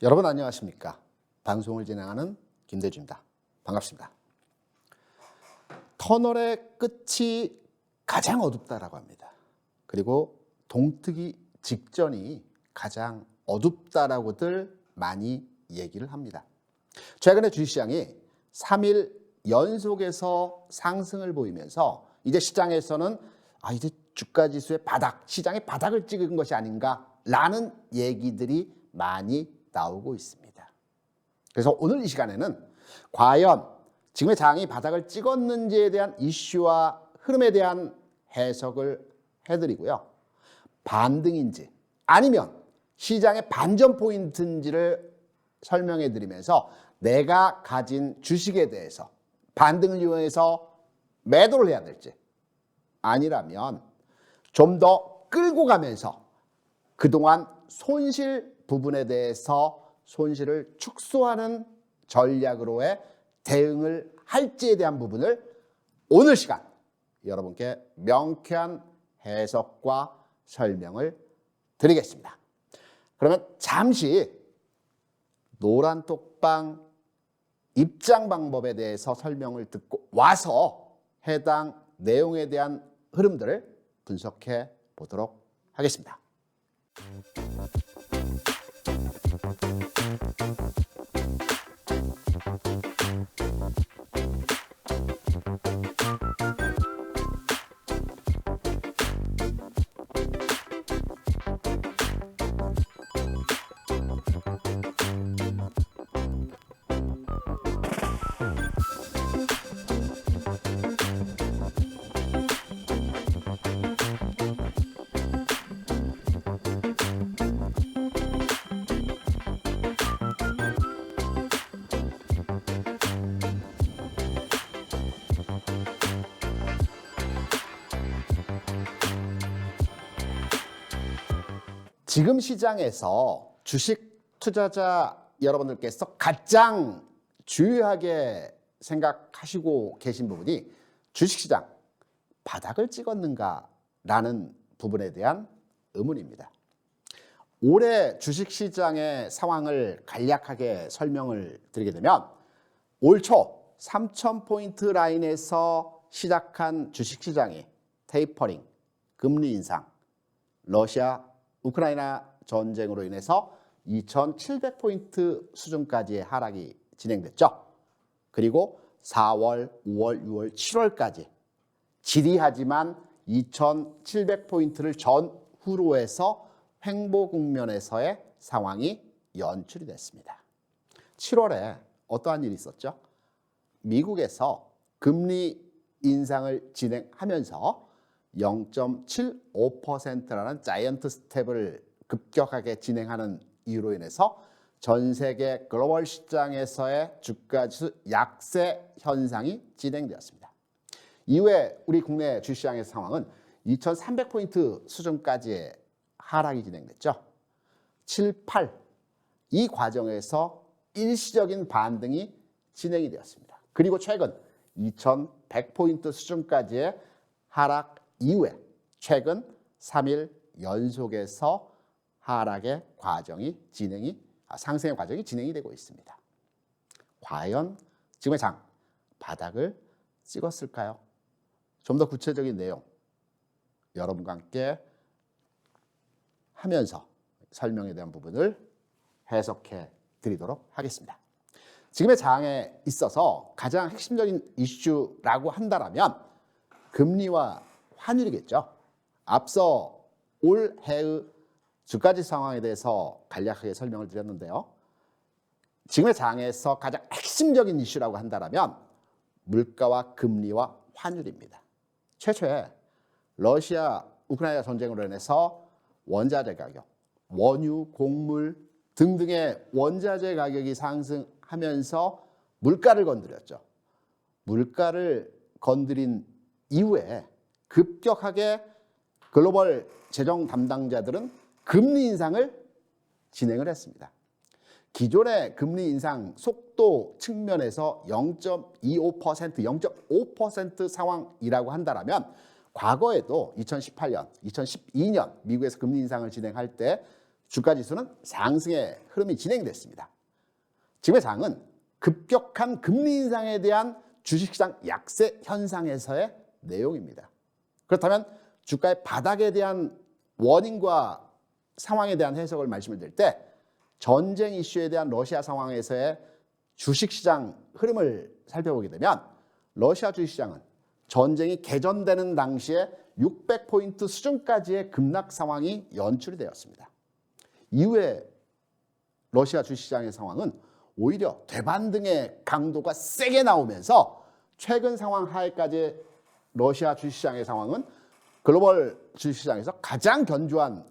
여러분 안녕하십니까? 방송을 진행하는 김대주입니다. 반갑습니다. 터널의 끝이 가장 어둡다라고 합니다. 그리고 동트기 직전이 가장 어둡다라고들 많이 얘기를 합니다. 최근에 주식시장이 3일 연속해서 상승을 보이면서 이제 시장에서는 이제 주가지수의 바닥, 시장의 바닥을 찍은 것이 아닌가라는 얘기들이 많이 나오고 있습니다. 그래서 오늘 이 시간에는 과연 지금의 장이 바닥을 찍었는지에 대한 이슈와 흐름에 대한 해석을 해드리고요. 반등인지 아니면 시장의 반전 포인트인지를 설명해 드리면서 내가 가진 주식에 대해서 반등을 이용해서 매도를 해야 될지 아니라면 좀 더 끌고 가면서 그동안 손실 부분에 대해서 손실을 축소하는 전략으로의 대응을 할지에 대한 부분을 오늘 시간 여러분께 명쾌한 해석과 설명을 드리겠습니다. 그러면 잠시 노란 톡방 입장 방법에 대해서 설명을 듣고 와서 해당 내용에 대한 흐름들을 분석해 보도록 하겠습니다. 지금 시장에서 주식 투자자 여러분들께서 가장 주요하게 생각하시고 계신 부분이 주식시장 바닥을 찍었는가라는 부분에 대한 의문입니다. 올해 주식시장의 상황을 간략하게 설명을 드리게 되면 올 초 3,000포인트 라인에서 시작한 주식시장이 테이퍼링, 금리 인상, 러시아 우크라이나 전쟁으로 인해서 2,700포인트 수준까지의 하락이 진행됐죠. 그리고 4월, 5월, 6월, 7월까지 지리하지만 2,700포인트를 전후로 해서 횡보 국면에서의 상황이 연출이 됐습니다. 7월에 어떠한 일이 있었죠? 미국에서 금리 인상을 진행하면서 0.75%라는 자이언트 스텝을 급격하게 진행하는 이유로 인해서 전 세계 글로벌 시장에서의 주가지수 약세 현상이 진행되었습니다. 이후에 우리 국내 주식시장의 상황은 2,300포인트 수준까지의 하락이 진행됐죠. 7, 8 이 과정에서 일시적인 반등이 진행이 되었습니다. 그리고 최근 2,100포인트 수준까지의 하락 이후에 최근 3일 연속해서 하락의 과정이 상승의 과정이 진행이 되고 있습니다. 과연 지금의 장 바닥을 찍었을까요? 좀 더 구체적인 내용 여러분과 함께 하면서 설명에 대한 부분을 해석해 드리도록 하겠습니다. 지금의 장에 있어서 가장 핵심적인 이슈라고 한다면 금리와 환율이겠죠. 앞서 올해의 주가지 상황에 대해서 간략하게 설명을 드렸는데요. 지금의 장에서 가장 핵심적인 이슈라고 한다면 물가와 금리와 환율입니다. 최초에 러시아 우크라이나 전쟁으로 인해서 원자재 가격, 원유, 곡물 등등의 원자재 가격이 상승하면서 물가를 건드렸죠. 물가를 건드린 이후에 급격하게 글로벌 재정 담당자들은 금리 인상을 진행을 했습니다. 기존의 금리 인상 속도 측면에서 0.25%, 0.5% 상황이라고 한다면 과거에도 2018년, 2012년 미국에서 금리 인상을 진행할 때 주가 지수는 상승의 흐름이 진행됐습니다. 지금의 장은 급격한 금리 인상에 대한 주식시장 약세 현상에서의 내용입니다. 그렇다면 주가의 바닥에 대한 원인과 상황에 대한 해석을 말씀을 드릴 때 전쟁 이슈에 대한 러시아 상황에서의 주식시장 흐름을 살펴보게 되면 러시아 주식시장은 전쟁이 개전되는 당시에 600포인트 수준까지의 급락 상황이 연출이 되었습니다. 이후에 러시아 주식시장의 상황은 오히려 되반등의 강도가 세게 나오면서 최근 상황 하에까지 러시아 주식시장의 상황은 글로벌 주식시장에서 가장 견조한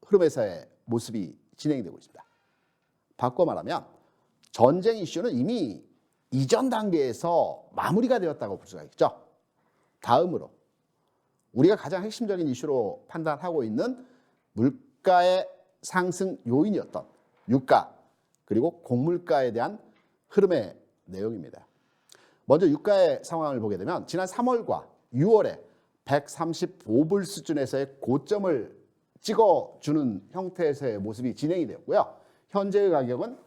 흐름에서의 모습이 진행이 되고 있습니다. 바꿔 말하면 전쟁 이슈는 이미 이전 단계에서 마무리가 되었다고 볼 수가 있죠. 다음으로 우리가 가장 핵심적인 이슈로 판단하고 있는 물가의 상승 요인이었던 유가 그리고 곡물가에 대한 흐름의 내용입니다. 먼저 유가의 상황을 보게 되면 지난 3월과 6월에 135불 수준에서의 고점을 찍어주는 형태에서의 모습이 진행이 되었고요. 현재의 가격은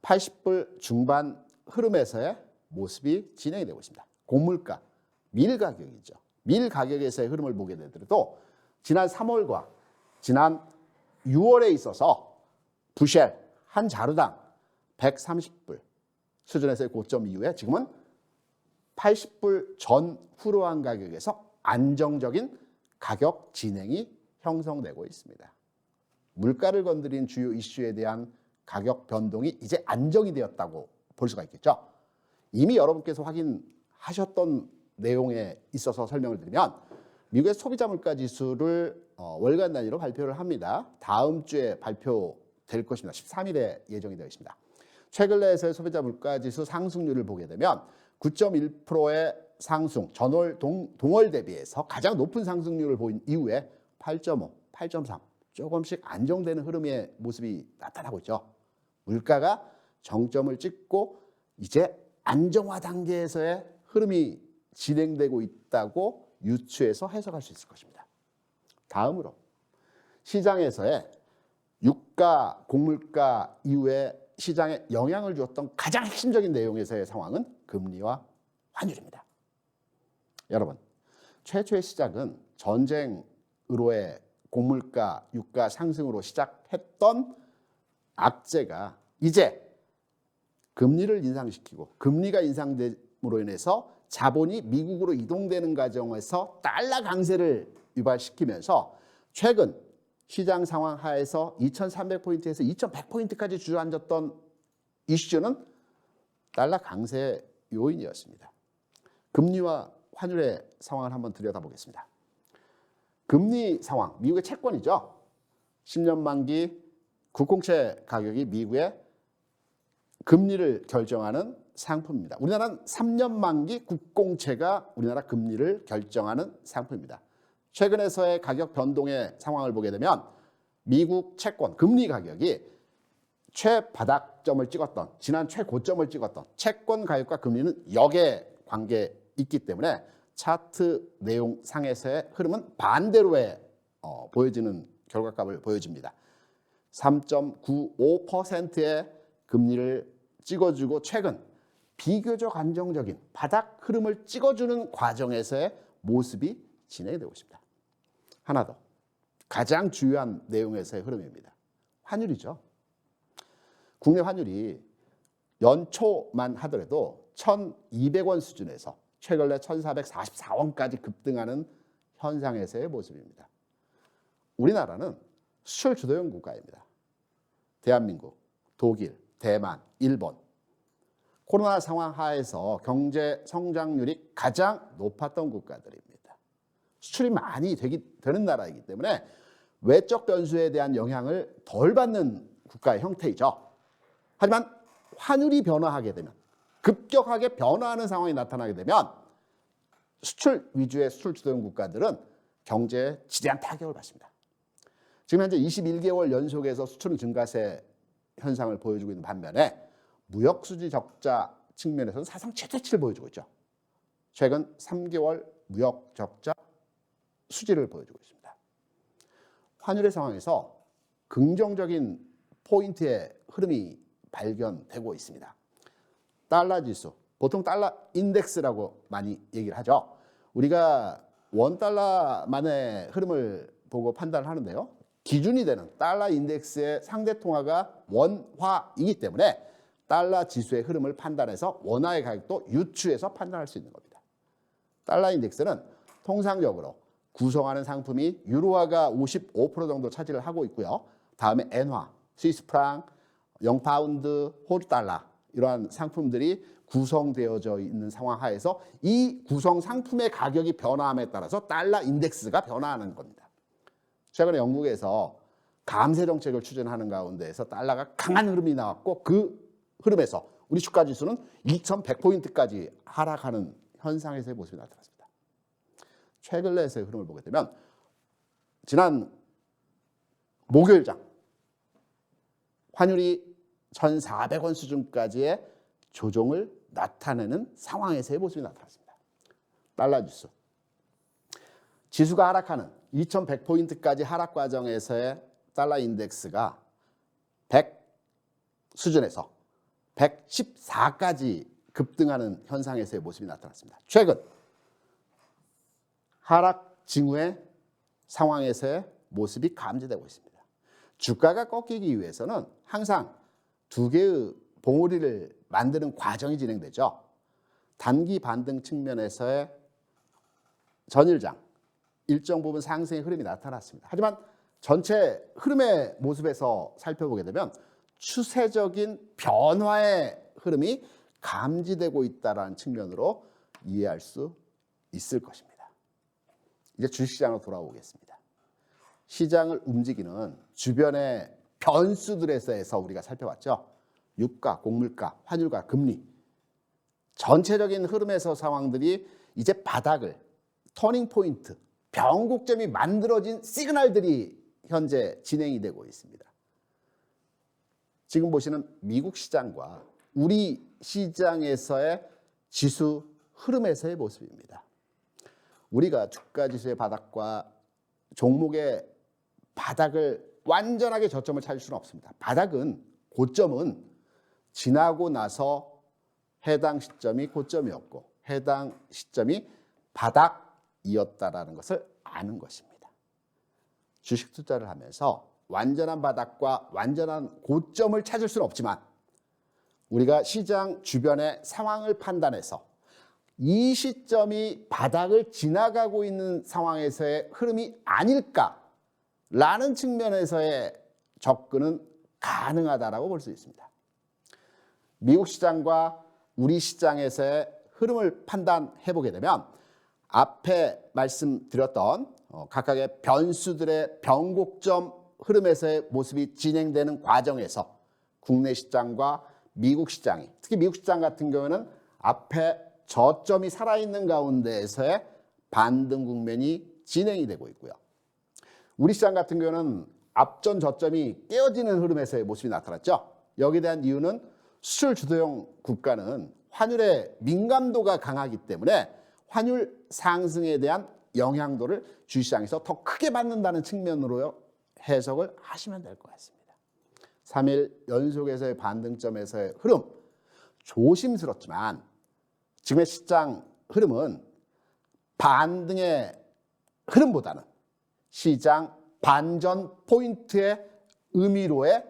80불 중반 흐름에서의 모습이 진행이 되고 있습니다. 곡물가, 밀 가격이죠. 밀 가격에서의 흐름을 보게 되더라도 지난 3월과 지난 6월에 있어서 부쉘 한 자루당 130불 수준에서의 고점 이후에 지금은 80불 전후로한 가격에서 안정적인 가격 진행이 형성되고 있습니다. 물가를 건드린 주요 이슈에 대한 가격 변동이 이제 안정이 되었다고 볼 수가 있겠죠. 이미 여러분께서 확인하셨던 내용에 있어서 설명을 드리면 미국의 소비자 물가 지수를 월간 단위로 발표를 합니다. 다음 주에 발표될 것입니다. 13일에 예정이 되어 있습니다. 최근 내에서의 소비자 물가 지수 상승률을 보게 되면 9.1%의 상승, 전월 동월 대비해서 가장 높은 상승률을 보인 이후에 8.5, 8.3 조금씩 안정되는 흐름의 모습이 나타나고 있죠. 물가가 정점을 찍고 이제 안정화 단계에서의 흐름이 진행되고 있다고 유추해서 해석할 수 있을 것입니다. 다음으로 시장에서의 유가, 곡물가 이후에 시장에 영향을 주었던 가장 핵심적인 내용에서의 상황은 금리와 환율입니다. 여러분, 최초의 시작은 전쟁으로의 곡물가, 유가 상승으로 시작했던 악재가 이제 금리를 인상시키고 금리가 인상됨으로 인해서 자본이 미국으로 이동되는 과정에서 달러 강세를 유발시키면서 최근 시장 상황 하에서 2300포인트에서 2100포인트까지 주저앉았던 이슈는 달러 강세 요인이었습니다. 금리와 환율의 상황을 한번 들여다보겠습니다. 금리 상황, 미국의 채권이죠. 10년 만기 국공채 가격이 미국의 금리를 결정하는 상품입니다. 우리나라는 3년 만기 국공채가 우리나라 금리를 결정하는 상품입니다. 최근에서의 가격 변동의 상황을 보게 되면 미국 채권 금리 가격이 최바닥점을 찍었던 지난 최고점을 찍었던 채권 가격과 금리는 역의 관계에 있기 때문에 차트 내용상에서의 흐름은 반대로의 보여지는 결과값을 보여줍니다. 3.95%의 금리를 찍어주고 최근 비교적 안정적인 바닥 흐름을 찍어주는 과정에서의 모습이 진행되고 있습니다. 하나 더 가장 중요한 내용에서의 흐름입니다. 환율이죠. 국내 환율이 연초만 하더라도 1,200원 수준에서 최근에 1,444원까지 급등하는 현상에서의 모습입니다. 우리나라는 수출 주도형 국가입니다. 대한민국, 독일, 대만, 일본 코로나 상황 하에서 경제 성장률이 가장 높았던 국가들입니다. 수출이 많이 되는 나라이기 때문에 외적 변수에 대한 영향을 덜 받는 국가의 형태이죠. 하지만 환율이 변화하게 되면 급격하게 변화하는 상황이 나타나게 되면 수출 위주의 수출 주도형 국가들은 경제에 지대한 타격을 받습니다. 지금 현재 21개월 연속에서 수출은 증가세 현상을 보여주고 있는 반면에 무역 수지 적자 측면에서는 사상 최대치를 보여주고 있죠. 최근 3개월 무역 적자 수지를 보여주고 있습니다. 환율의 상황에서 긍정적인 포인트의 흐름이 발견되고 있습니다. 달러 지수, 보통 달러 인덱스라고 많이 얘기를 하죠. 우리가 원달러만의 흐름을 보고 판단을 하는데요. 기준이 되는 달러 인덱스의 상대 통화가 원화이기 때문에 달러 지수의 흐름을 판단해서 원화의 가격도 유추해서 판단할 수 있는 겁니다. 달러 인덱스는 통상적으로 구성하는 상품이 유로화가 55% 정도 차지를 하고 있고요. 다음에 엔화, 스위스 프랑, 영파운드, 호주달러 이러한 상품들이 구성되어져 있는 상황 하에서 이 구성 상품의 가격이 변화함에 따라서 달러 인덱스가 변화하는 겁니다. 최근에 영국에서 감세 정책을 추진하는 가운데에서 달러가 강한 흐름이 나왔고 그 흐름에서 우리 주가 지수는 2100포인트까지 하락하는 현상에서의 모습이 나타났습니다. 최근에서의 흐름을 보게 되면 지난 목요일장 환율이 1,400원 수준까지의 조정을 나타내는 상황에서의 모습이 나타났습니다. 달러 지수. 지수가 하락하는 2100포인트까지 하락 과정에서의 달러 인덱스가 100 수준에서 114까지 급등하는 현상에서의 모습이 나타났습니다. 최근 하락 징후의 상황에서의 모습이 감지되고 있습니다. 주가가 꺾이기 위해서는 항상 두 개의 봉우리를 만드는 과정이 진행되죠. 단기 반등 측면에서의 전일장 일정 부분 상승의 흐름이 나타났습니다. 하지만 전체 흐름의 모습에서 살펴보게 되면 추세적인 변화의 흐름이 감지되고 있다는 측면으로 이해할 수 있을 것입니다. 이제 주식시장으로 돌아오겠습니다. 시장을 움직이는 주변의 변수들에서 우리가 살펴봤죠. 유가, 곡물가, 환율과 금리. 전체적인 흐름에서 상황들이 이제 바닥을, 터닝 포인트, 변곡점이 만들어진 시그널들이 현재 진행이 되고 있습니다. 지금 보시는 미국 시장과 우리 시장에서의 지수 흐름에서의 모습입니다. 우리가 주가 지수의 바닥과 종목의 바닥을 완전하게 저점을 찾을 수는 없습니다. 바닥은, 고점은 지나고 나서 해당 시점이 고점이었고 해당 시점이 바닥이었다라는 것을 아는 것입니다. 주식 투자를 하면서 완전한 바닥과 완전한 고점을 찾을 수는 없지만 우리가 시장 주변의 상황을 판단해서 이 시점이 바닥을 지나가고 있는 상황에서의 흐름이 아닐까라는 측면에서의 접근은 가능하다라고 볼 수 있습니다. 미국 시장과 우리 시장에서의 흐름을 판단해 보게 되면 앞에 말씀드렸던 각각의 변수들의 변곡점 흐름에서의 모습이 진행되는 과정에서 국내 시장과 미국 시장이, 특히 미국 시장 같은 경우는 앞에 저점이 살아있는 가운데에서의 반등 국면이 진행이 되고 있고요. 우리 시장 같은 경우는 앞전 저점이 깨어지는 흐름에서의 모습이 나타났죠. 여기에 대한 이유는 수출 주도형 국가는 환율의 민감도가 강하기 때문에 환율 상승에 대한 영향도를 주식시장에서 더 크게 받는다는 측면으로 해석을 하시면 될 것 같습니다. 3일 연속에서의 반등점에서의 흐름, 조심스럽지만 지금의 시장 흐름은 반등의 흐름보다는 시장 반전 포인트의 의미로의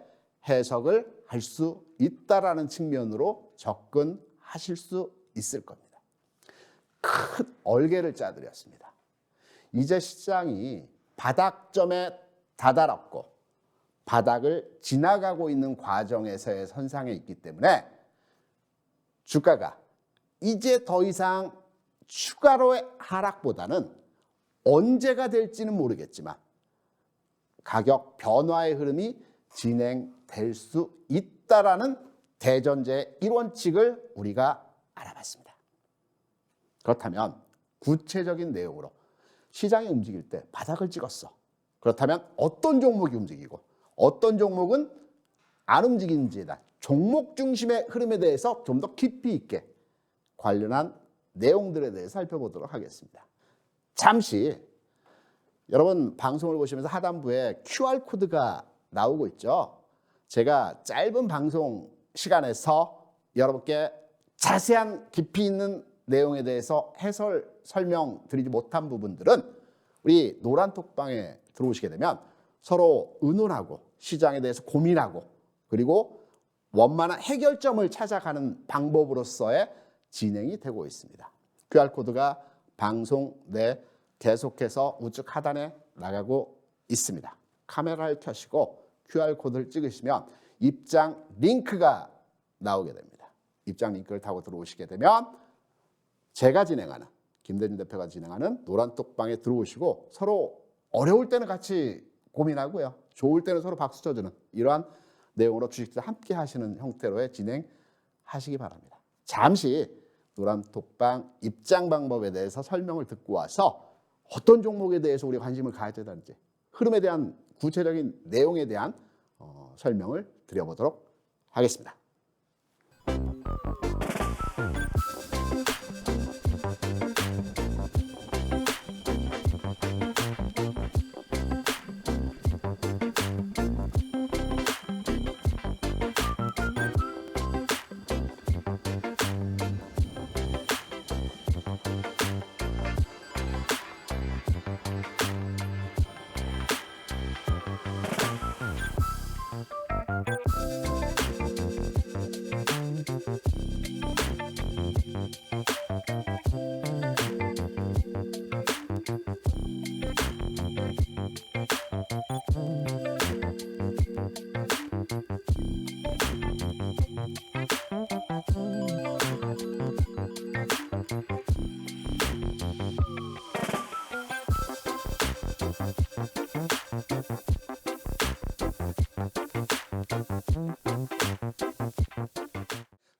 해석을 할 수 있다라는 측면으로 접근하실 수 있을 겁니다. 큰 얼개를 짜드렸습니다. 이제 시장이 바닥점에 다다랐고 바닥을 지나가고 있는 과정에서의 선상에 있기 때문에 주가가 이제 더 이상 추가로의 하락보다는 언제가 될지는 모르겠지만 가격 변화의 흐름이 진행될 수 있다라는 대전제 1원칙을 우리가 알아봤습니다. 그렇다면 구체적인 내용으로 시장이 움직일 때 바닥을 찍었어. 그렇다면 어떤 종목이 움직이고 어떤 종목은 안 움직이는지에 대한 종목 중심의 흐름에 대해서 좀 더 깊이 있게 관련한 내용들에 대해 살펴보도록 하겠습니다. 잠시 여러분 방송을 보시면서 하단부에 QR코드가 나오고 있죠. 제가 짧은 방송 시간에서 여러분께 자세한 깊이 있는 내용에 대해서 설명드리지 못한 부분들은 우리 노란톡방에 들어오시게 되면 서로 의논하고 시장에 대해서 고민하고 그리고 원만한 해결점을 찾아가는 방법으로서의 진행이 되고 있습니다. QR코드가 방송 내 계속해서 우측 하단에 나가고 있습니다. 카메라를 켜시고 QR코드를 찍으시면 입장 링크가 나오게 됩니다. 입장 링크를 타고 들어오시게 되면 제가 진행하는 김대중 대표가 진행하는 노란톡방에 들어오시고 서로 어려울 때는 같이 고민하고요. 좋을 때는 서로 박수 쳐주는 이러한 내용으로 주식투자 함께 하시는 형태로의 진행하시기 바랍니다. 잠시 노란톡방 입장 방법에 대해서 설명을 듣고 와서 어떤 종목에 대해서 우리가 관심을 가져야 되는지 흐름에 대한 구체적인 내용에 대한 설명을 드려보도록 하겠습니다.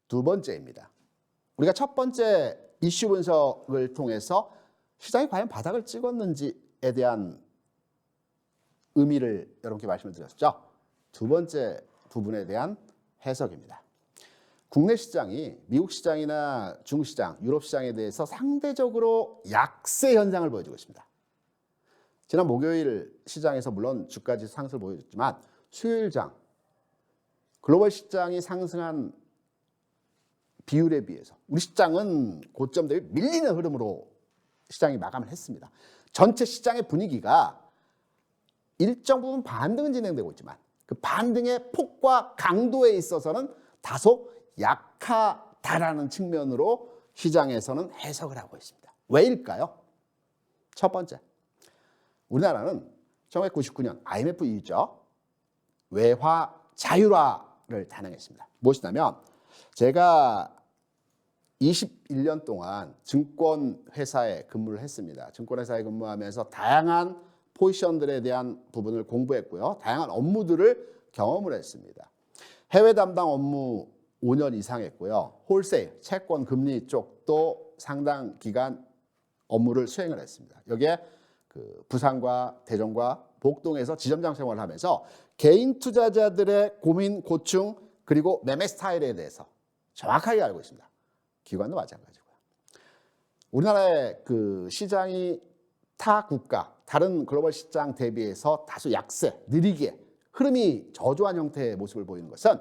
두 번째입니다. 우리가 첫 번째 이슈 분석을 통해서 시장이 과연 바닥을 찍었는지에 대한 의미를 여러분께 말씀을 드렸죠. 두 번째 부분에 대한 해석입니다. 국내 시장이 미국 시장이나 중국 시장, 유럽 시장에 대해서 상대적으로 약세 현상을 보여주고 있습니다. 지난 목요일 시장에서 물론 주가지수 상승을 보여줬지만 수요일장 글로벌 시장이 상승한 비율에 비해서 우리 시장은 고점 대비 밀리는 흐름으로 시장이 마감을 했습니다. 전체 시장의 분위기가 일정 부분 반등은 진행되고 있지만 그 반등의 폭과 강도에 있어서는 다소 약하다라는 측면으로 시장에서는 해석을 하고 있습니다. 왜일까요? 첫 번째, 우리나라는 1999년 IMF 이후죠. 외화 자율화를 단행했습니다. 무엇이냐면 제가 21년 동안 증권회사에 근무를 했습니다. 증권회사에 근무하면서 다양한 포지션들에 대한 부분을 공부했고요. 다양한 업무들을 경험을 했습니다. 해외 담당 업무 5년 이상 했고요. 홀세일, 채권, 금리 쪽도 상당 기간 업무를 수행을 했습니다. 여기에 부산과 대전과 복동에서 지점장 생활을 하면서 개인 투자자들의 고민, 고충 그리고 매매 스타일에 대해서 정확하게 알고 있습니다. 기관도 마찬가지고요. 우리나라의 시장이 타 국가, 다른 글로벌 시장 대비해서 다소 약세, 느리게 흐름이 저조한 형태의 모습을 보이는 것은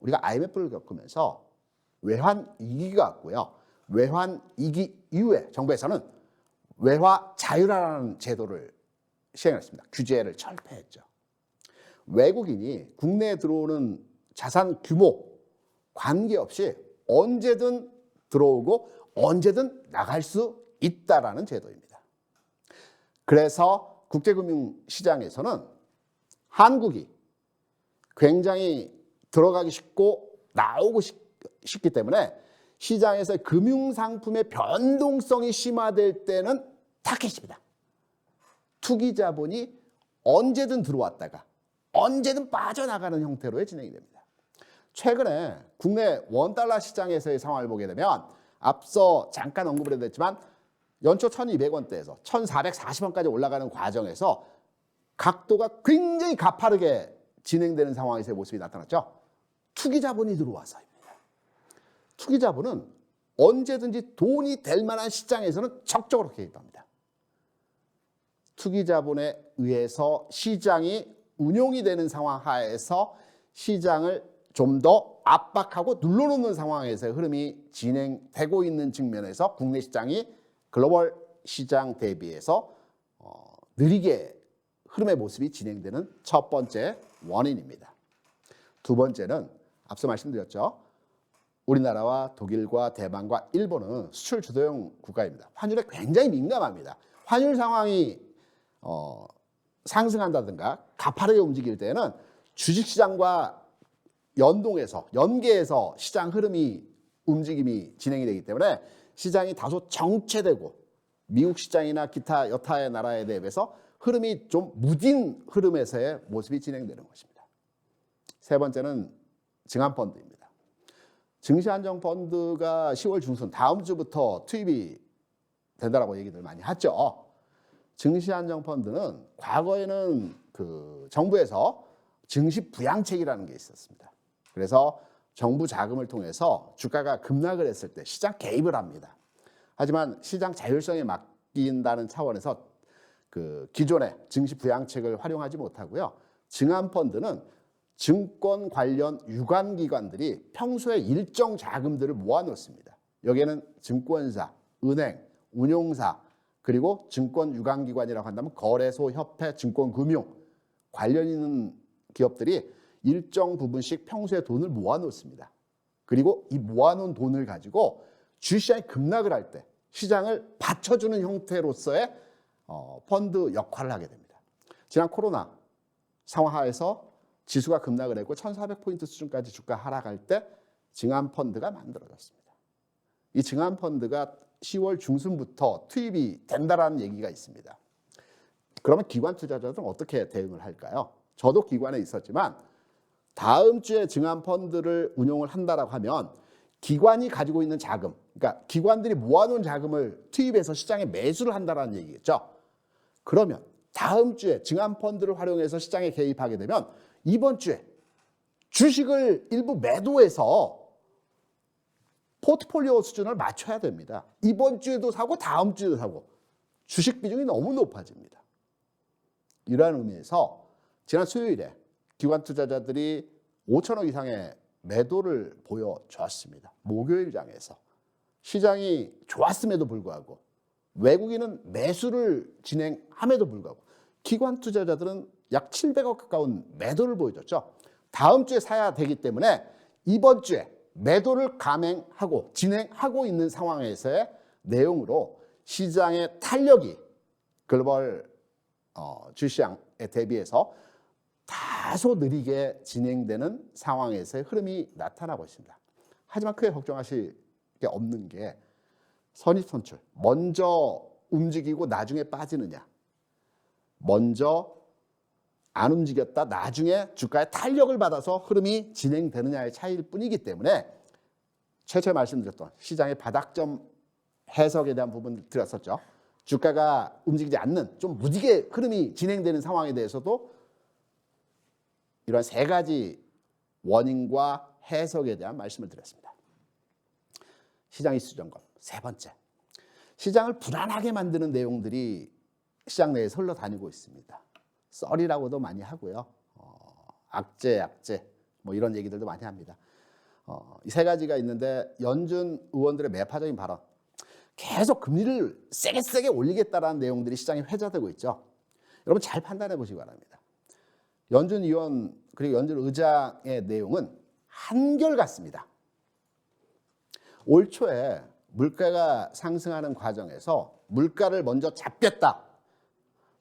우리가 IMF를 겪으면서 외환 위기가 왔고요. 외환 위기 이후에 정부에서는 외화 자율화라는 제도를 시행했습니다. 규제를 철폐했죠. 외국인이 국내에 들어오는 자산 규모 관계없이 언제든 들어오고 언제든 나갈 수 있다라는 제도입니다. 그래서 국제금융시장에서는 한국이 굉장히 들어가기 쉽고 나오고 쉽기 때문에 시장에서 금융상품의 변동성이 심화될 때는 타켓입니다. 투기자본이 언제든 들어왔다가 언제든 빠져나가는 형태로의 진행이 됩니다. 최근에 국내 원달러 시장에서의 상황을 보게 되면 앞서 잠깐 언급을 했지만 연초 1200원대에서 1440원까지 올라가는 과정에서 각도가 굉장히 가파르게 진행되는 상황에서의 모습이 나타났죠. 투기자본이 들어와서입니다. 투기자본은 언제든지 돈이 될 만한 시장에서는 적극적으로 개입합니다. 투기자본에 의해서 시장이 운용이 되는 상황 하에서 시장을 좀 더 압박하고 눌러놓는 상황에서 흐름이 진행되고 있는 측면에서 국내 시장이 글로벌 시장 대비해서 느리게 흐름의 모습이 진행되는 첫 번째 원인입니다. 두 번째는 앞서 말씀드렸죠. 우리나라와 독일과 대만과 일본은 수출 주도형 국가입니다. 환율에 굉장히 민감합니다. 환율 상황이 상승한다든가 가파르게 움직일 때는 주식시장과 연계해서 시장 흐름이 움직임이 진행이 되기 때문에 시장이 다소 정체되고 미국 시장이나 기타 여타의 나라에 대비해서 흐름이 좀 무딘 흐름에서의 모습이 진행되는 것입니다. 세 번째는 증환펀드입니다. 증시안정펀드가 10월 중순 다음 주부터 투입이 된다라고 얘기들 많이 하죠. 증시안정펀드는 과거에는 그 정부에서 증시 부양책이라는 게 있었습니다. 그래서 정부 자금을 통해서 주가가 급락을 했을 때 시장 개입을 합니다. 하지만 시장 자율성에 맡긴다는 차원에서 그 기존의 증시 부양책을 활용하지 못하고요. 증환펀드는 증권 관련 유관기관들이 평소에 일정 자금들을 모아놓습니다. 여기에는 증권사, 은행, 운용사, 그리고 증권 유관기관이라고 한다면 거래소, 협회, 증권금융 관련 있는 기업들이 일정 부분씩 평소에 돈을 모아놓습니다. 그리고 이 모아놓은 돈을 가지고 주시장이 급락을 할 때 시장을 받쳐주는 형태로서의 펀드 역할을 하게 됩니다. 지난 코로나 상황하에서 지수가 급락을 했고 1400포인트 수준까지 주가 하락할 때 증환펀드가 만들어졌습니다. 이 증환펀드가 10월 중순부터 투입이 된다라는 얘기가 있습니다. 그러면 기관 투자자들은 어떻게 대응을 할까요? 저도 기관에 있었지만 다음 주에 증환펀드를 운용을 한다라고 하면 기관이 가지고 있는 자금, 그러니까 기관들이 모아놓은 자금을 투입해서 시장에 매수를 한다라는 얘기겠죠. 그러면 다음 주에 증환펀드를 활용해서 시장에 개입하게 되면 이번 주에 주식을 일부 매도해서 포트폴리오 수준을 맞춰야 됩니다. 이번 주에도 사고 다음 주에도 사고 주식 비중이 너무 높아집니다. 이러한 의미에서 지난 수요일에 기관 투자자들이 5천억 이상의 매도를 보여줬습니다. 목요일장에서 시장이 좋았음에도 불구하고 외국인은 매수를 진행함에도 불구하고 기관 투자자들은 약 700억 가까운 매도를 보여줬죠. 다음 주에 사야 되기 때문에 이번 주에 매도를 감행하고 진행하고 있는 상황에서의 내용으로 시장의 탄력이 글로벌 주시장에 대비해서 다소 느리게 진행되는 상황에서의 흐름이 나타나고 있습니다. 하지만 크게 걱정하실 게 없는 게 선입선출, 먼저 움직이고 나중에 빠지느냐, 먼저 안 움직였다 나중에 주가에 탄력을 받아서 흐름이 진행되느냐의 차이일 뿐이기 때문에 최초에 말씀드렸던 시장의 바닥점 해석에 대한 부분을 드렸었죠. 주가가 움직이지 않는 좀 무디게 흐름이 진행되는 상황에 대해서도 이러한 세 가지 원인과 해석에 대한 말씀을 드렸습니다. 시장 이슈 점검 세 번째, 시장을 불안하게 만드는 내용들이 시장 내에서 흘러다니고 있습니다. 썰이라고도 많이 하고요. 악재 뭐 이런 얘기들도 많이 합니다. 이 세 가지가 있는데 연준 의원들의 매파적인 발언, 계속 금리를 세게 올리겠다라는 내용들이 시장에 회자되고 있죠. 여러분 잘 판단해 보시기 바랍니다. 연준 의원 그리고 연준 의장의 내용은 한결같습니다. 올 초에 물가가 상승하는 과정에서 물가를 먼저 잡겠다.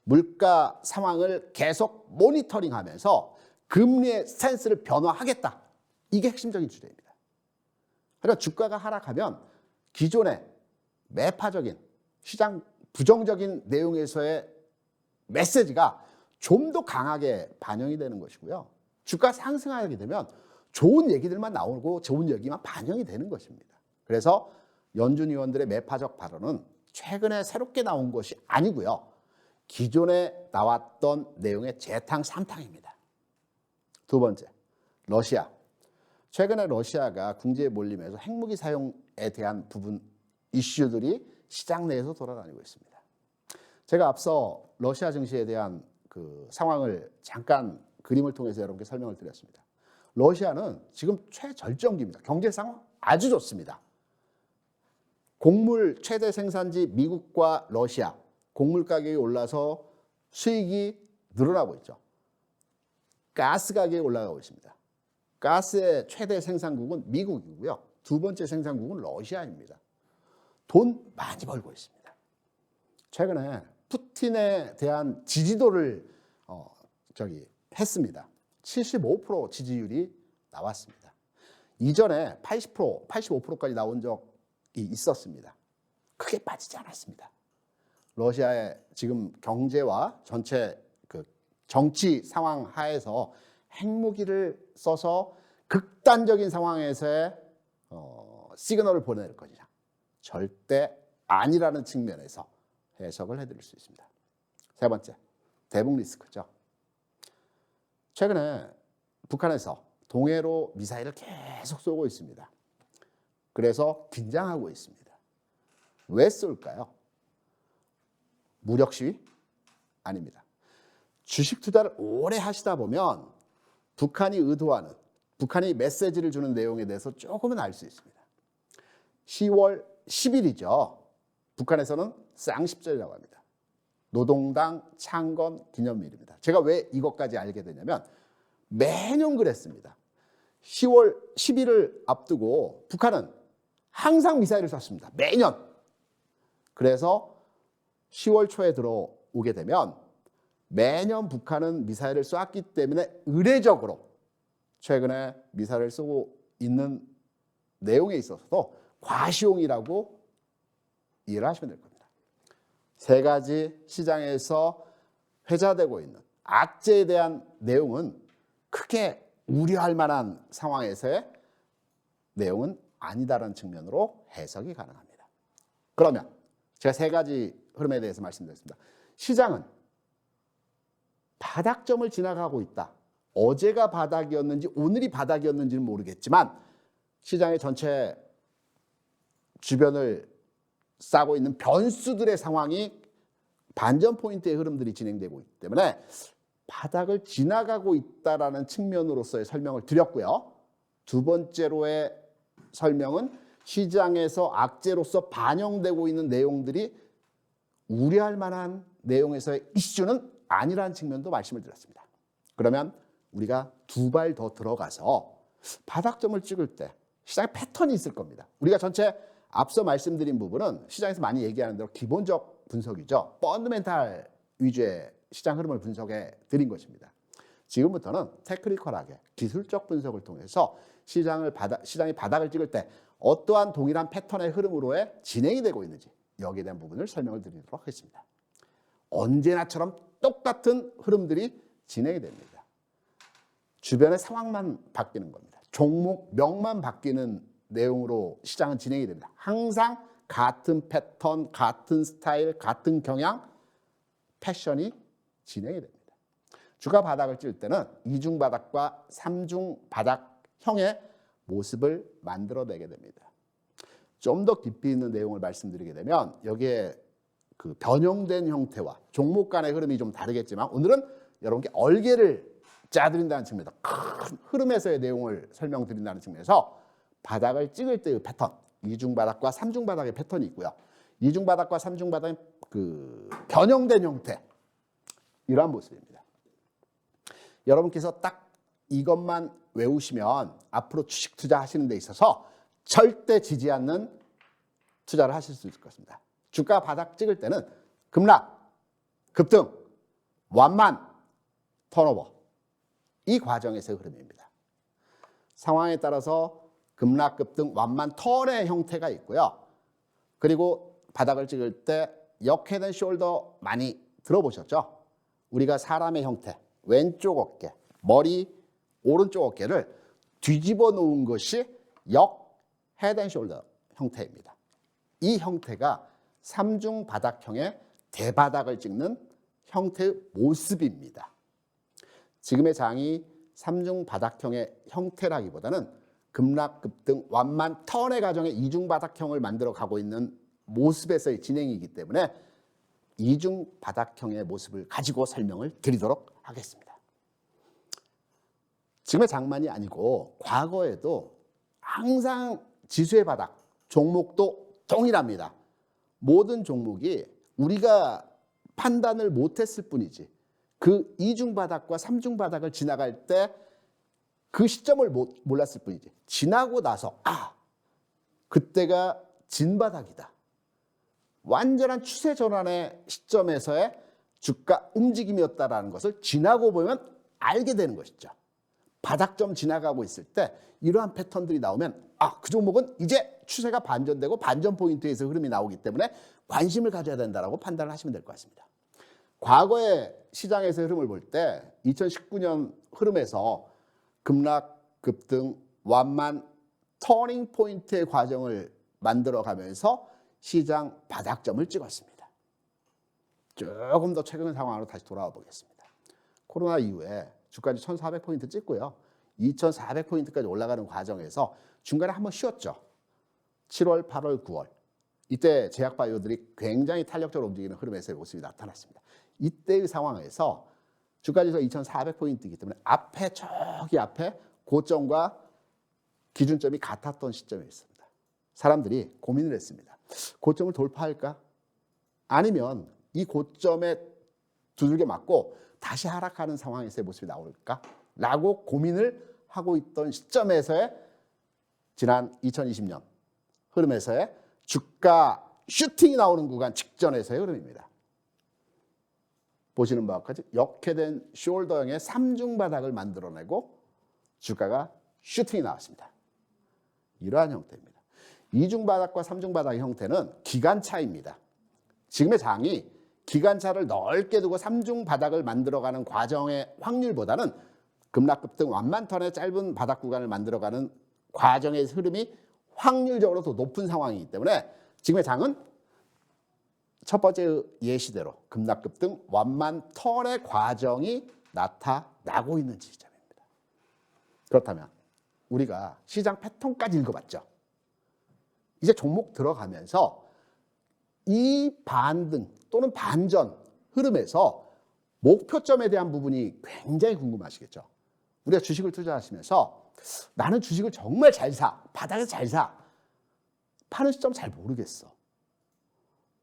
물가 상황을 계속 모니터링하면서 금리의 스탠스를 변화하겠다. 이게 핵심적인 주제입니다. 그러니까 주가가 하락하면 기존의 매파적인 시장 부정적인 내용에서의 메시지가 좀 더 강하게 반영이 되는 것이고요. 주가 상승하게 되면 좋은 얘기들만 나오고 좋은 얘기만 반영이 되는 것입니다. 그래서 연준 의원들의 매파적 발언은 최근에 새롭게 나온 것이 아니고요. 기존에 나왔던 내용의 재탕3탕입니다. 두 번째, 러시아. 최근에 러시아가 궁지에 몰리면서 핵무기 사용에 대한 부분 이슈들이 시장 내에서 돌아다니고 있습니다. 제가 앞서 러시아 증시에 대한 그 상황을 잠깐 그림을 통해서 여러분께 설명을 드렸습니다. 러시아는 지금 최절정기입니다. 경제 상황 아주 좋습니다. 곡물 최대 생산지 미국과 러시아, 곡물 가격이 올라서 수익이 늘어나고 있죠. 가스 가격이 올라가고 있습니다. 가스의 최대 생산국은 미국이고요. 두 번째 생산국은 러시아입니다. 돈 많이 벌고 있습니다. 최근에 푸틴에 대한 지지도를 했습니다. 75% 지지율이 나왔습니다. 이전에 80%, 85%까지 나온 적이 있었습니다. 크게 빠지지 않았습니다. 러시아의 지금 경제와 전체 그 정치 상황 하에서 핵무기를 써서 극단적인 상황에서의 시그널을 보낼 것이냐, 절대 아니라는 측면에서 해석을 해드릴 수 있습니다. 세 번째, 대북 리스크죠. 최근에 북한에서 동해로 미사일을 계속 쏘고 있습니다. 그래서 긴장하고 있습니다. 왜 쏠까요? 무력 시위? 아닙니다. 주식 투자를 오래 하시다 보면 북한이 의도하는, 북한이 메시지를 주는 내용에 대해서 조금은 알 수 있습니다. 10월 10일이죠. 북한에서는 쌍십절이라고 합니다. 노동당 창건 기념일입니다. 제가 왜 이것까지 알게 되냐면 매년 그랬습니다. 10월 10일을 앞두고 북한은 항상 미사일을 쐈습니다. 매년. 그래서 10월 초에 들어오게 되면 매년 북한은 미사일을 쐈기 때문에 의례적으로 최근에 미사일을 쏘고 있는 내용에 있어서도 과시용이라고 이해를 하시면 될 겁니다. 세 가지 시장에서 회자되고 있는 악재에 대한 내용은 크게 우려할 만한 상황에서의 내용은 아니다라는 측면으로 해석이 가능합니다. 그러면 제가 세 가지 흐름에 대해서 말씀드렸습니다. 시장은 바닥점을 지나가고 있다. 어제가 바닥이었는지 오늘이 바닥이었는지는 모르겠지만 시장의 전체 주변을 싸고 있는 변수들의 상황이 반전 포인트의 흐름들이 진행되고 있기 때문에 바닥을 지나가고 있다라는 측면으로서의 설명을 드렸고요. 두 번째로의 설명은 시장에서 악재로서 반영되고 있는 내용들이 우려할 만한 내용에서의 이슈는 아니라는 측면도 말씀을 드렸습니다. 그러면 우리가 두 발 더 들어가서 바닥점을 찍을 때 시장의 패턴이 있을 겁니다. 우리가 전체 앞서 말씀드린 부분은 시장에서 많이 얘기하는 대로 기본적 분석이죠. 펀더멘탈 위주의 시장 흐름을 분석해 드린 것입니다. 지금부터는 테크니컬하게 기술적 분석을 통해서 시장이 바닥을 찍을 때 어떠한 동일한 패턴의 흐름으로의 진행이 되고 있는지 여기에 대한 부분을 설명을 드리도록 하겠습니다. 언제나처럼 똑같은 흐름들이 진행이 됩니다. 주변의 상황만 바뀌는 겁니다. 종목명만 바뀌는 내용으로 시장은 진행이 됩니다. 항상 같은 패턴, 같은 스타일, 같은 경향, 패션이 진행이 됩니다. 주가 바닥을 찔 때는 이중 바닥과 삼중 바닥형의 모습을 만들어내게 됩니다. 좀 더 깊이 있는 내용을 말씀드리게 되면 여기에 그 변형된 형태와 종목 간의 흐름이 좀 다르겠지만 오늘은 여러분께 얼개를 짜드린다는 측면에서 큰 흐름에서의 내용을 설명드린다는 측면에서 바닥을 찍을 때의 패턴, 이중 바닥과 삼중 바닥의 패턴이 있고요. 이중 바닥과 삼중 바닥의 그 변형된 형태, 이러한 모습입니다. 여러분께서 딱 이것만 외우시면 앞으로 주식 투자하시는 데 있어서 절대 지지 않는 투자를 하실 수 있을 것입니다. 주가 바닥 찍을 때는 급락, 급등, 완만, 턴오버, 이 과정에서의 흐름입니다. 상황에 따라서 급락, 급등, 완만, 턴의 형태가 있고요. 그리고 바닥을 찍을 때 역헤드 앤 숄더 많이 들어보셨죠? 우리가 사람의 형태, 왼쪽 어깨, 머리, 오른쪽 어깨를 뒤집어 놓은 것이 역헤드 앤 숄더 형태입니다. 이 형태가 삼중 바닥형의 대바닥을 찍는 형태의 모습입니다. 지금의 장이 삼중 바닥형의 형태라기보다는 급락, 급등, 완만, 턴의 과정의 이중 바닥형을 만들어 가고 있는 모습에서의 진행이기 때문에 이중 바닥형의 모습을 가지고 설명을 드리도록 하겠습니다. 지금의 장만이 아니고 과거에도 항상 지수의 바닥, 종목도 동일합니다. 모든 종목이 우리가 판단을 못했을 뿐이지 그 이중 바닥과 삼중 바닥을 지나갈 때 그 시점을 몰랐을 뿐이지 지나고 나서 그때가 진바닥이다. 완전한 추세 전환의 시점에서의 주가 움직임이었다라는 것을 지나고 보면 알게 되는 것이죠. 바닥점 지나가고 있을 때 이러한 패턴들이 나오면 그 종목은 이제 추세가 반전되고 반전 포인트에서 흐름이 나오기 때문에 관심을 가져야 된다라고 판단을 하시면 될 것 같습니다. 과거의 시장에서 흐름을 볼 때 2019년 흐름에서 급락, 급등, 완만, 터닝 포인트의 과정을 만들어가면서 시장 바닥점을 찍었습니다. 조금 더 최근 상황으로 다시 돌아와 보겠습니다. 코로나 이후에 주가는 1,400포인트 찍고요. 2,400포인트까지 올라가는 과정에서 중간에 한번 쉬었죠. 7월, 8월, 9월. 이때 제약바이오들이 굉장히 탄력적으로 움직이는 흐름에서의 모습이 나타났습니다. 이때의 상황에서 주가지수 2,400포인트이기 때문에 저기 앞에 고점과 기준점이 같았던 시점이 있습니다. 사람들이 고민을 했습니다. 고점을 돌파할까? 아니면 이 고점에 두들겨 맞고 다시 하락하는 상황에서의 모습이 나올까? 라고 고민을 하고 있던 시점에서의 지난 2020년 흐름에서의 주가 슈팅이 나오는 구간 직전에서의 흐름입니다. 보시는 바와 같이 역회된 숄더형의 삼중 바닥을 만들어내고 주가가 슈팅이 나왔습니다. 이러한 형태입니다. 이중 바닥과 삼중 바닥의 형태는 기간차입니다. 지금의 장이 기간차를 넓게 두고 삼중 바닥을 만들어가는 과정의 확률보다는 급락급등 완만턴의 짧은 바닥 구간을 만들어가는 과정의 흐름이 확률적으로 더 높은 상황이기 때문에 지금의 장은 첫 번째 예시대로 급락급등 완만턴의 과정이 나타나고 있는 지점입니다. 그렇다면 우리가 시장 패턴까지 읽어봤죠. 이제 종목 들어가면서 이 반등 또는 반전 흐름에서 목표점에 대한 부분이 굉장히 궁금하시겠죠. 우리가 주식을 투자하시면서 나는 주식을 정말 잘 사, 바닥에서 잘 사, 파는 시점 잘 모르겠어.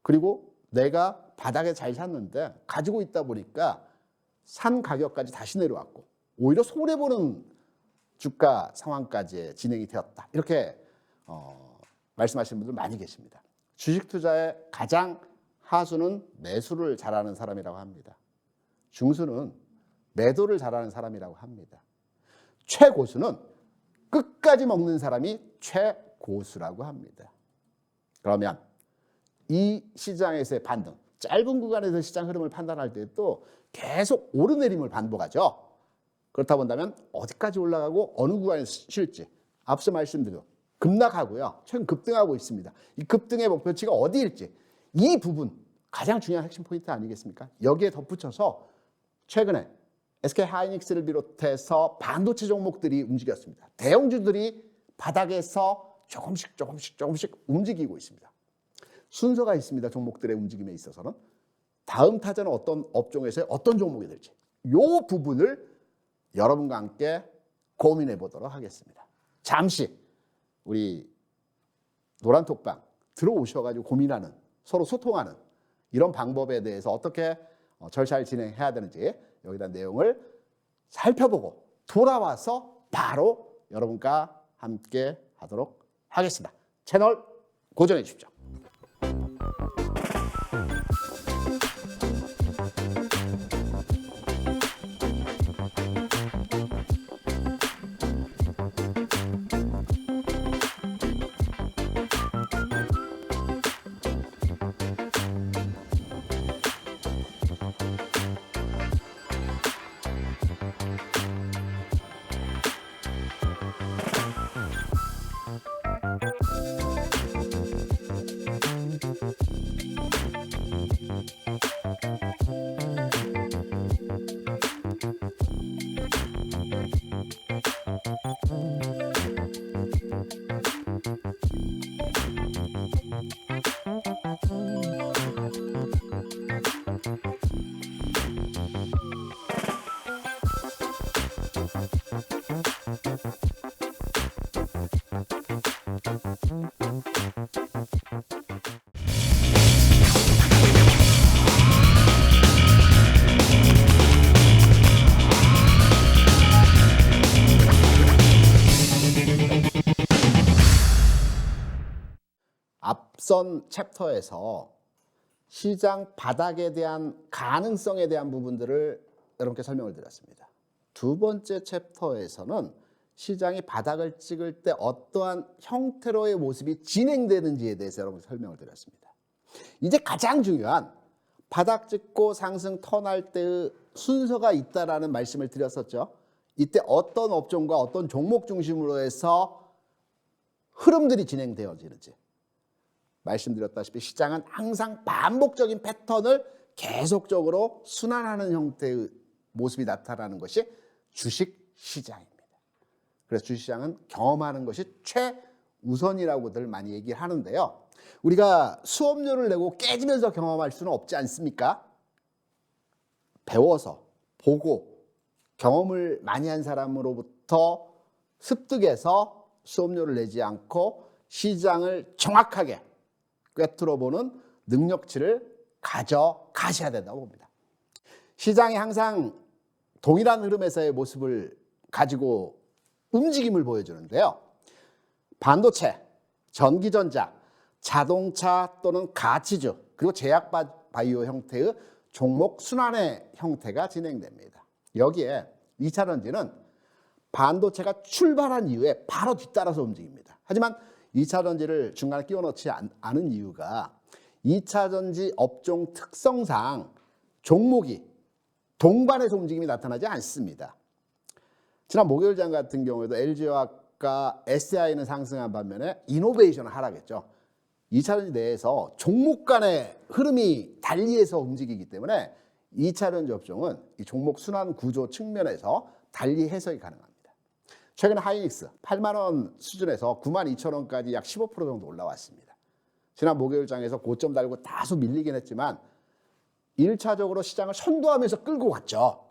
그리고 내가 바닥에 잘 샀는데 가지고 있다 보니까 산 가격까지 다시 내려왔고 오히려 손해보는 주가 상황까지 진행이 되었다. 이렇게 말씀하시는 분들 많이 계십니다. 주식 투자의 가장 하수는 매수를 잘하는 사람이라고 합니다. 중수는 매도를 잘하는 사람이라고 합니다. 최고수는 끝까지 먹는 사람이 최고수라고 합니다. 그러면 이 시장에서의 반등, 짧은 구간에서 시장 흐름을 판단할 때도 계속 오르내림을 반복하죠. 그렇다 본다면 어디까지 올라가고 어느 구간에서 쉴지 앞서 말씀드린 급락하고요. 최근 급등하고 있습니다. 이 급등의 목표치가 어디일지 이 부분 가장 중요한 핵심 포인트 아니겠습니까? 여기에 덧붙여서 최근에 SK하이닉스를 비롯해서 반도체 종목들이 움직였습니다. 대형주들이 바닥에서 조금씩 움직이고 있습니다. 순서가 있습니다. 종목들의 움직임에 있어서는 다음 타자는 어떤 업종에서 어떤 종목이 될지 이 부분을 여러분과 함께 고민해 보도록 하겠습니다. 잠시 우리 노란톡방 들어오셔가지고 고민하는 서로 소통하는 이런 방법에 대해서 어떻게 절차를 진행해야 되는지 여기다 내용을 살펴보고 돌아와서 바로 여러분과 함께 하도록 하겠습니다. 채널 고정해 주십시오. 앞선 챕터에서 시장 바닥에 대한 가능성에 대한 부분들을 여러분께 설명을 드렸습니다. 두 번째 챕터에서는 시장이 바닥을 찍을 때 어떠한 형태로의 모습이 진행되는지에 대해서 여러분께 설명을 드렸습니다. 이제 가장 중요한 바닥 찍고 상승 턴할 때의 순서가 있다라는 말씀을 드렸었죠. 이때 어떤 업종과 어떤 종목 중심으로 해서 흐름들이 진행되어지는지 말씀드렸다시피 시장은 항상 반복적인 패턴을 계속적으로 순환하는 형태의 모습이 나타나는 것이 주식시장입니다. 그래서 주식시장은 경험하는 것이 최우선이라고들 많이 얘기를 하는데요. 우리가 수업료를 내고 깨지면서 경험할 수는 없지 않습니까? 배워서 보고 경험을 많이 한 사람으로부터 습득해서 수업료를 내지 않고 시장을 정확하게 꿰뚫어보는 능력치를 가져가셔야 된다고 봅니다. 시장이 항상 동일한 흐름에서의 모습을 가지고 움직임을 보여주는데요. 반도체, 전기전자, 자동차 또는 가치주, 그리고 제약바이오 형태의 종목 순환의 형태가 진행됩니다. 여기에 2차전지는 반도체가 출발한 이후에 바로 뒤따라서 움직입니다. 하지만 2차전지를 중간에 끼워 넣지 않은 이유가 2차전지 업종 특성상 종목이 동반해서 움직임이 나타나지 않습니다. 지난 목요일장 같은 경우에도 LG화학과 SI는 상승한 반면에 이노베이션은 하락했죠. 2차전지 내에서 종목 간의 흐름이 달리해서 움직이기 때문에 2차전지 업종은 이 종목 순환 구조 측면에서 달리 해석이 가능합니다. 최근 하이닉스 8만 원 수준에서 9만 2천 원까지 약 15% 정도 올라왔습니다. 지난 목요일장에서 고점 달고 다소 밀리긴 했지만 1차적으로 시장을 선도하면서 끌고 갔죠.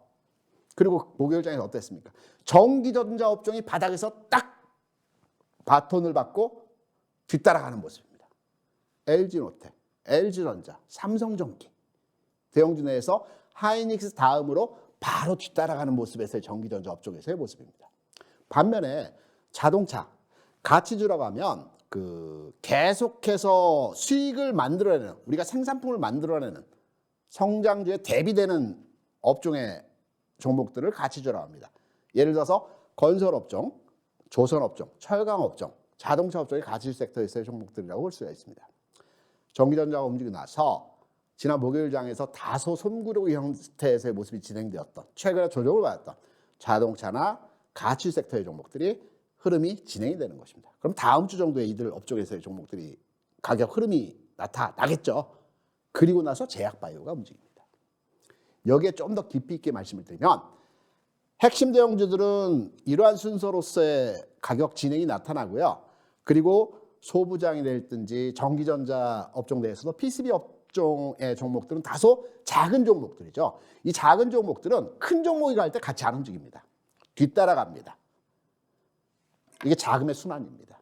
그리고 목요일장에서 어땠습니까? 전기전자 업종이 바닥에서 딱 바톤을 받고 뒤따라가는 모습입니다. LG노텍, LG전자, 삼성전기, 대형주 내에서 하이닉스 다음으로 바로 뒤따라가는 모습에서의 전기전자 업종에서의 모습입니다. 반면에 자동차, 가치주라고 하면 계속해서 수익을 만들어내는, 우리가 생산품을 만들어내는 성장주에 대비되는 업종의 종목들을 가치주라고 합니다. 예를 들어서 건설업종, 조선업종, 철강업종, 자동차 업종이 가치주 섹터에서의 종목들이라고 볼 수가 있습니다. 전기전자가 움직이고 나서 지난 목요일장에서 다소 손구르기 형태에서의 모습이 진행되었던, 최근에 조정을 받았던 자동차나 가치 섹터의 종목들이 흐름이 진행이 되는 것입니다. 그럼 다음 주 정도에 이들 업종에서의 종목들이 가격 흐름이 나타나겠죠. 그리고 나서 제약바이오가 움직입니다. 여기에 좀 더 깊이 있게 말씀을 드리면 핵심 대형주들은 이러한 순서로서의 가격 진행이 나타나고요. 그리고 소부장이 될든지 전기전자 업종 내에서도 PCB 업종의 종목들은 다소 작은 종목들이죠. 이 작은 종목들은 큰 종목이 갈 때 같이 안 움직입니다. 뒤따라갑니다. 이게 자금의 순환입니다.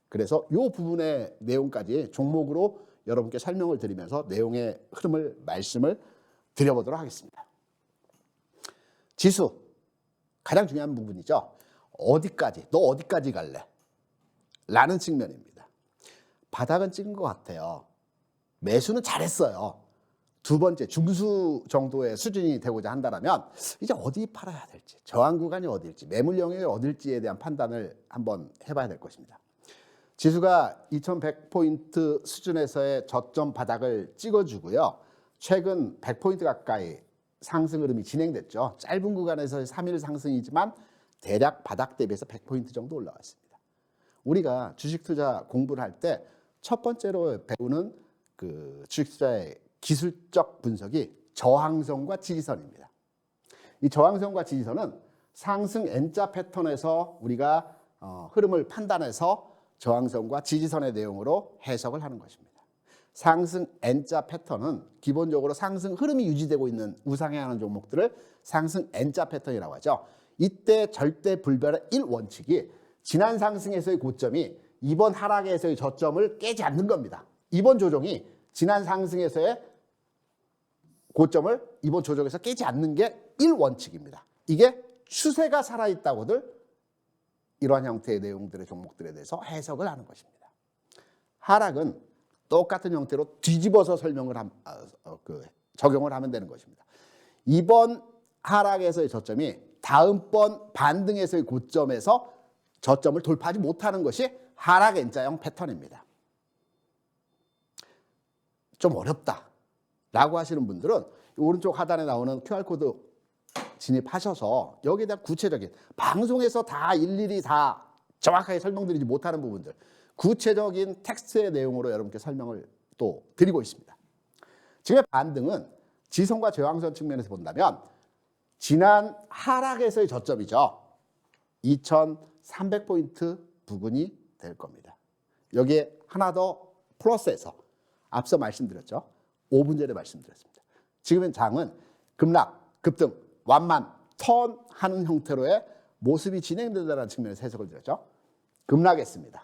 그래서 이 부분의 내용까지 종목으로 여러분께 설명을 드리면서 내용의 흐름을 말씀을 드려보도록 하겠습니다. 지수, 가장 중요한 부분이죠. 어디까지, 너 어디까지 갈래? 라는 측면입니다. 바닥은 찍은 것 같아요. 매수는 잘했어요. 두 번째, 중수 정도의 수준이 되고자 한다면 이제 어디 팔아야 될지, 저항 구간이 어딜지, 매물 영역이 어딜지에 대한 판단을 한번 해봐야 될 것입니다. 지수가 2100포인트 수준에서의 저점 바닥을 찍어주고요. 최근 100포인트 가까이 상승 흐름이 진행됐죠. 짧은 구간에서의 3일 상승이지만 대략 바닥 대비해서 100포인트 정도 올라왔습니다. 우리가 주식 투자 공부를 할 때 첫 번째로 배우는 주식 투자의 기술적 분석이 저항선과 지지선입니다. 이 저항선과 지지선은 상승 N자 패턴에서 우리가 흐름을 판단해서 저항선과 지지선의 내용으로 해석을 하는 것입니다. 상승 N자 패턴은 기본적으로 상승 흐름이 유지되고 있는 우상향하는 종목들을 상승 N자 패턴이라고 하죠. 이때 절대 불변의 1원칙이 지난 상승에서의 고점이 이번 하락에서의 저점을 깨지 않는 겁니다. 이번 조정이 지난 상승에서의 고점을 이번 조정에서 깨지 않는 게 1원칙입니다. 이게 추세가 살아있다고들 이러한 형태의 내용들의 종목들에 대해서 해석을 하는 것입니다. 하락은 똑같은 형태로 뒤집어서 적용을 하면 되는 것입니다. 이번 하락에서의 저점이 다음번 반등에서의 고점에서 저점을 돌파하지 못하는 것이 하락 N자형 패턴입니다. 좀 어렵다라고 하시는 분들은 오른쪽 하단에 나오는 QR코드 진입하셔서 여기에 대한 구체적인 방송에서 다 일일이 다 정확하게 설명드리지 못하는 부분들 구체적인 텍스트의 내용으로 여러분께 설명을 또 드리고 있습니다. 지금의 반등은 지선과 저항선 측면에서 본다면 지난 하락에서의 저점이죠. 2300포인트 부근이 될 겁니다. 여기에 하나 더 플러스해서 앞서 말씀드렸죠. 5분 전에 말씀드렸습니다. 지금의 장은 급락, 급등, 완만, 턴하는 형태로의 모습이 진행된다는 측면에서 해석을 드렸죠. 급락했습니다.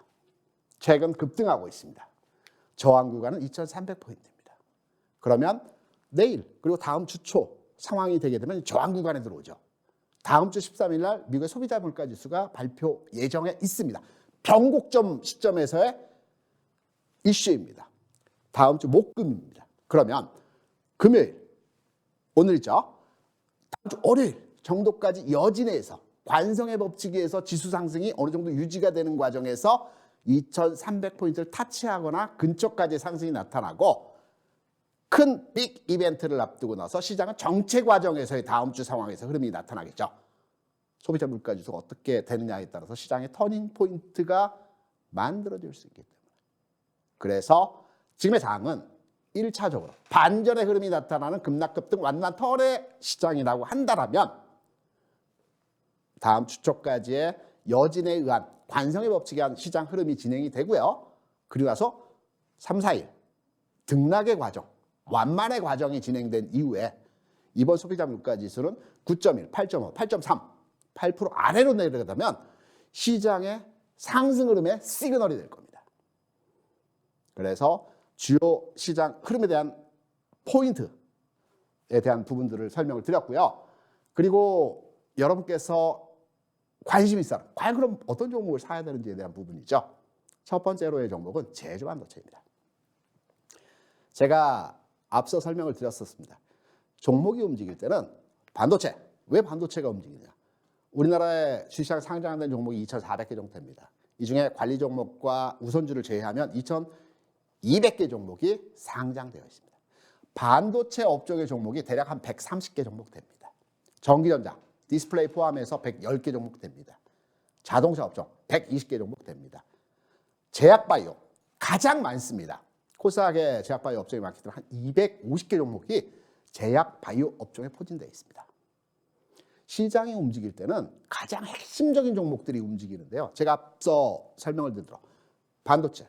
최근 급등하고 있습니다. 저항 구간은 2300포인트입니다. 그러면 내일 그리고 다음 주 초 상황이 되게 되면 저항 구간에 들어오죠. 다음 주 13일 날 미국의 소비자 물가 지수가 발표 예정에 있습니다. 변곡점 시점에서의 이슈입니다. 다음 주 목금입니다. 그러면 금요일, 오늘이죠. 다음 주 월요일 정도까지 여진에서 관성의 법칙에 의해서 지수 상승이 어느 정도 유지가 되는 과정에서 2300포인트를 타치하거나 근처까지 상승이 나타나고 큰 빅 이벤트를 앞두고 나서 시장은 정체 과정에서의 다음 주 상황에서 흐름이 나타나겠죠. 소비자 물가 지수가 어떻게 되느냐에 따라서 시장의 터닝 포인트가 만들어질 수 있기 때문에. 그래서 지금의 장은 1차적으로 반전의 흐름이 나타나는 급락급등 완난 턴의 시장이라고 한다면 다음 주 초까지의 여진에 의한 관성의 법칙에 의한 시장 흐름이 진행이 되고요. 그리고 나서 3, 4일 등락의 과정, 완만의 과정이 진행된 이후에 이번 소비자 물가 지수는 9.1, 8.5, 8.3, 8% 아래로 내려가면 시장의 상승 흐름의 시그널이 될 겁니다. 그래서 주요 시장 흐름에 대한 포인트에 대한 부분들을 설명을 드렸고요. 그리고 여러분께서 관심 있어요. 과연 그럼 어떤 종목을 사야 되는지에 대한 부분이죠. 첫 번째로의 종목은 제주반도체입니다. 제가 앞서 설명을 드렸었습니다. 종목이 움직일 때는 반도체, 왜 반도체가 움직이냐. 우리나라의 주식시장 상장된 종목이 2,400개 정도 됩니다. 이 중에 관리 종목과 우선주를 제외하면 2,200개 종목이 상장되어 있습니다. 반도체 업종의 종목이 대략 한 130개 종목 됩니다. 전기전자, 디스플레이 포함해서 110개 종목 됩니다. 자동차 업종 120개 종목 됩니다. 제약바이오 가장 많습니다. 코스닥의 제약바이오 업종이 많기 때문에 한 250개 종목이 제약바이오 업종에 포진되어 있습니다. 시장이 움직일 때는 가장 핵심적인 종목들이 움직이는데요. 제가 앞서 설명을 드린 반도체,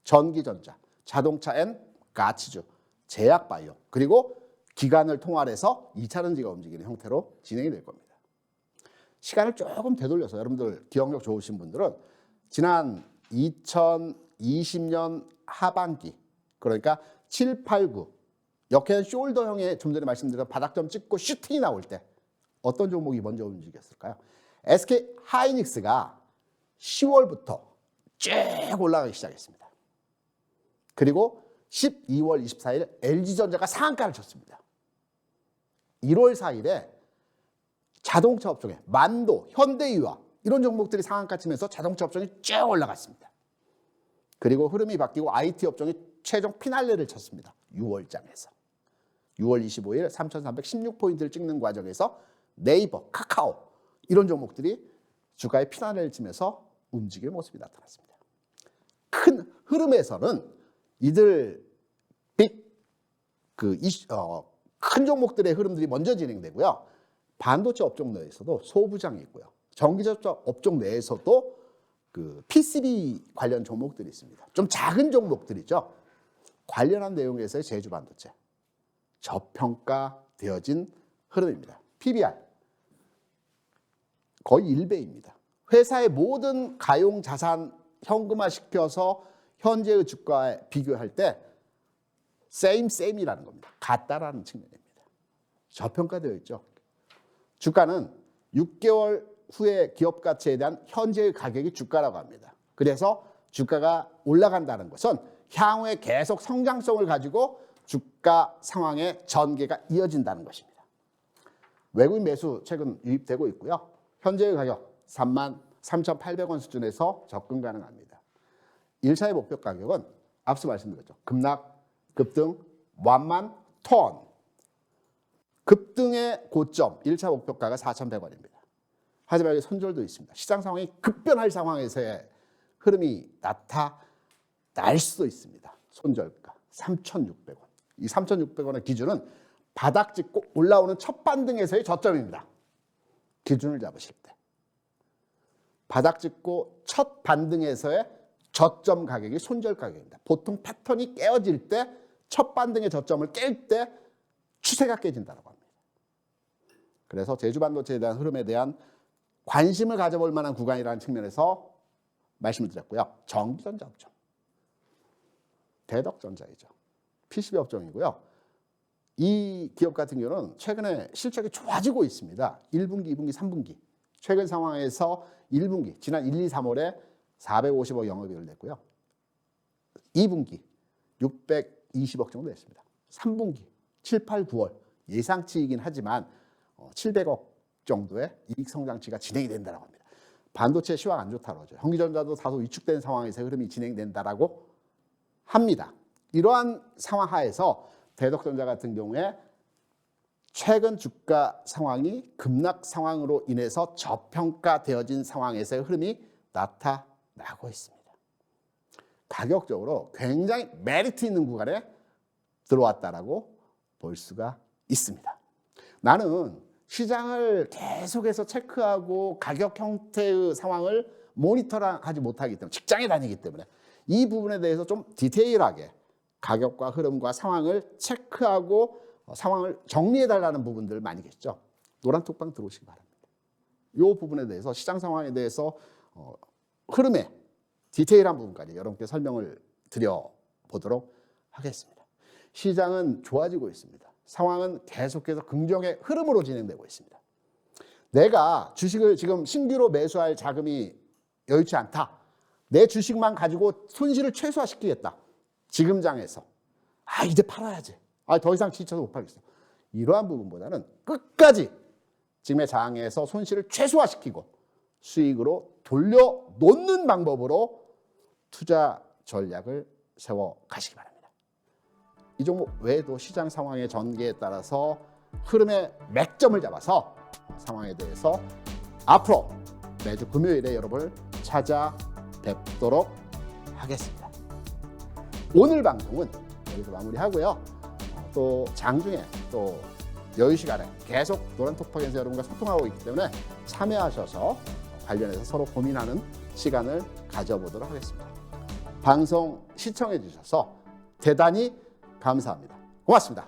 전기전자, 자동차 앤 가치주, 제약바이오 그리고 기관을 통할해서 2차전지가 움직이는 형태로 진행이 될 겁니다. 시간을 조금 되돌려서 여러분들 기억력 좋으신 분들은 지난 2020년 하반기 그러니까 7, 8, 9 역행 숄더형의 좀 전에 말씀드린 바닥점 찍고 슈팅이 나올 때 어떤 종목이 먼저 움직였을까요? SK 하이닉스가 10월부터 쭉 올라가기 시작했습니다. 그리고 12월 24일 LG전자가 상한가를 쳤습니다. 1월 4일에 자동차 업종에 만도, 현대유화 이런 종목들이 상한가 치면서 자동차 업종이 쭉 올라갔습니다. 그리고 흐름이 바뀌고 IT 업종이 최종 피날레를 쳤습니다. 6월장에서. 6월 25일 3,316포인트를 찍는 과정에서 네이버, 카카오 이런 종목들이 주가의 피날레를 치면서 움직이는 모습이 나타났습니다. 큰 흐름에서는 이들 큰 종목들의 흐름들이 먼저 진행되고요. 반도체 업종 내에서도 소부장이 있고요. 전기전자 업종 내에서도 그 PCB 관련 종목들이 있습니다. 좀 작은 종목들이죠. 관련한 내용에서의 제주반도체 저평가되어진 흐름입니다. PBR 거의 1배입니다. 회사의 모든 가용 자산 현금화시켜서 현재의 주가에 비교할 때 same이라는 겁니다. 같다라는 측면입니다. 저평가되어 있죠. 주가는 6개월 후의 기업 가치에 대한 현재의 가격이 주가라고 합니다. 그래서 주가가 올라간다는 것은 향후에 계속 성장성을 가지고 주가 상황의 전개가 이어진다는 것입니다. 외국인 매수 최근 유입되고 있고요. 현재의 가격 33,800원 수준에서 접근 가능합니다. 1차의 목표 가격은 앞서 말씀드렸죠. 급락, 급등, 완만, 턴. 급등의 고점 1차 목표가가 4,100원입니다. 하지만 여기 손절도 있습니다. 시장 상황이 급변할 상황에서의 흐름이 나타날 수도 있습니다. 손절가 3,600원. 이 3,600원의 기준은 바닥 찍고 올라오는 첫 반등에서의 저점입니다. 기준을 잡으실 때. 바닥 찍고 첫 반등에서의 저점 가격이 손절 가격입니다. 보통 패턴이 깨어질 때 첫 반등의 저점을 깰 때 추세가 깨진다고 합니다. 그래서 제주 반도체에 대한 흐름에 대한 관심을 가져볼 만한 구간이라는 측면에서 말씀을 드렸고요. 전기전자 업종. 대덕전자이죠. PCB 업종이고요. 이 기업 같은 경우는 최근에 실적이 좋아지고 있습니다. 1분기, 2분기, 3분기. 최근 상황에서 1분기, 지난 1, 2, 3월에 450억 영업이익을 냈고요. 2분기 620억 정도 냈습니다. 3분기 7, 8, 9월 예상치이긴 하지만 700억 정도의 이익 성장치가 진행이 된다고 합니다. 반도체 시황 안 좋다고 하죠. 현기전자도 다소 위축된 상황에서 흐름이 진행된다라고 합니다. 이러한 상황 하에서 대덕전자 같은 경우에 최근 주가 상황이 급락 상황으로 인해서 저평가되어진 상황에서의 흐름이 나타나고 있습니다. 가격적으로 굉장히 메리트 있는 구간에 들어왔다라고 볼 수가 있습니다. 나는 시장을 계속해서 체크하고 가격 형태의 상황을 모니터하지 못하기 때문에 직장에 다니기 때문에 이 부분에 대해서 좀 디테일하게 가격과 흐름과 상황을 체크하고 상황을 정리해달라는 부분들 많이 계시죠. 노란톡방 들어오시기 바랍니다. 이 부분에 대해서 시장 상황에 대해서 흐름의 디테일한 부분까지 여러분께 설명을 드려보도록 하겠습니다. 시장은 좋아지고 있습니다. 상황은 계속해서 긍정의 흐름으로 진행되고 있습니다. 내가 주식을 지금 신규로 매수할 자금이 여유치 않다. 내 주식만 가지고 손실을 최소화시키겠다. 지금 장에서. 이제 팔아야지. 더 이상 지쳐서 못 팔겠어. 이러한 부분보다는 끝까지 지금의 장에서 손실을 최소화시키고 수익으로 돌려놓는 방법으로 투자 전략을 세워 가시기 바랍니다. 이 종목 외에도 시장 상황의 전개에 따라서 흐름의 맥점을 잡아서 상황에 대해서 앞으로 매주 금요일에 여러분을 찾아뵙도록 하겠습니다. 오늘 방송은 여기서 마무리하고요. 또 장중에 또 여유 시간에 계속 노란톡방에서 여러분과 소통하고 있기 때문에 참여하셔서 관련해서 서로 고민하는 시간을 가져보도록 하겠습니다. 방송 시청해 주셔서 대단히 감사합니다. 고맙습니다.